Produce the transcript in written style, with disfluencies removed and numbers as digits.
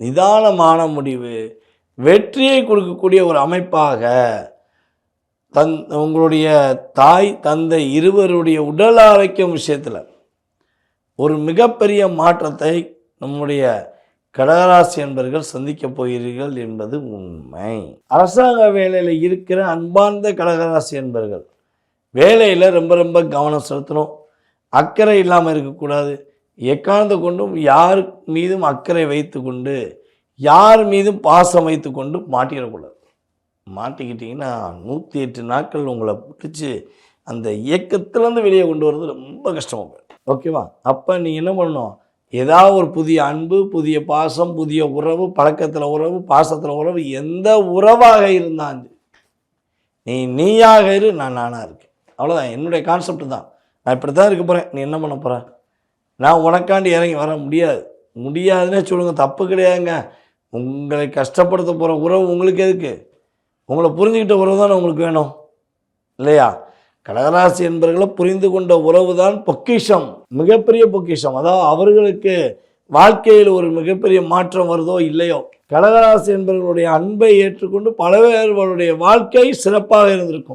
நிதானமான முடிவு வெற்றியை கொடுக்கக்கூடிய ஒரு அமைப்பாக உங்களுடைய தாய் தந்தை இருவருடைய உடல் ஆரோக்கியம் விஷயத்தில் ஒரு மிகப்பெரிய மாற்றத்தை நம்முடைய கடகராசி என்பர்கள் சந்திக்கப் போகிறீர்கள் என்பது உண்மை. அரசாங்க வேலையில் இருக்கிற அன்பார்ந்த கடகராசி என்பர்கள் வேலையில் ரொம்ப ரொம்ப கவனம் செலுத்தணும். அக்கறை இல்லாமல் இருக்கக்கூடாது. எக்காரணத்தை கொண்டும் யார் மீதும் அக்கறை வைத்து கொண்டு யார் மீதும் பாசம் வைத்து கொண்டு மாட்டிடக்கூடாது. மாட்டிக்கிட்டிங்கன்னா 108 நாட்கள் உங்களை பிடிச்சி அந்த இயக்கத்திலேருந்து வெளியே கொண்டு வர்றது ரொம்ப கஷ்டமாக போயிடும். ஓகேவா? அப்போ நீங்கள் என்ன பண்ணணும்? ஏதாவது ஒரு புதிய அன்பு, புதிய பாசம், புதிய உறவு, பழக்கத்தில் உறவு, பாசத்தில் உறவு, எந்த உறவாக இருந்தாலும் நீயாக இரு, நான் நானாக இருக்கேன். அவ்வளோதான். என்னுடைய கான்செப்ட் தான். நான் இப்படி தான் இருக்க போகிறேன். நீ என்ன பண்ண போகிற? நான் உனக்காண்டி இறங்கி வர முடியாதுன்னே சொல்லுங்கள். தப்பு கிடையாதுங்க. உங்களை கஷ்டப்படுத்த போகிற உறவு உங்களுக்கு எதுக்கு? உங்களை புரிஞ்சுக்கிட்ட உறவு தானே உங்களுக்கு வேணும் இல்லையா? கடகராசி என்பவர்களை புரிந்து கொண்ட உறவு தான் பொக்கிஷம், மிகப்பெரிய பொக்கிஷம். அதாவது அவர்களுக்கு வாழ்க்கையில் ஒரு மிகப்பெரிய மாற்றம் வருதோ இல்லையோ, கடகராசி என்பவர்களுடைய அன்பை ஏற்றுக்கொண்டு பல பேர்களுடைய வாழ்க்கை சிறப்பாக இருந்திருக்கும்.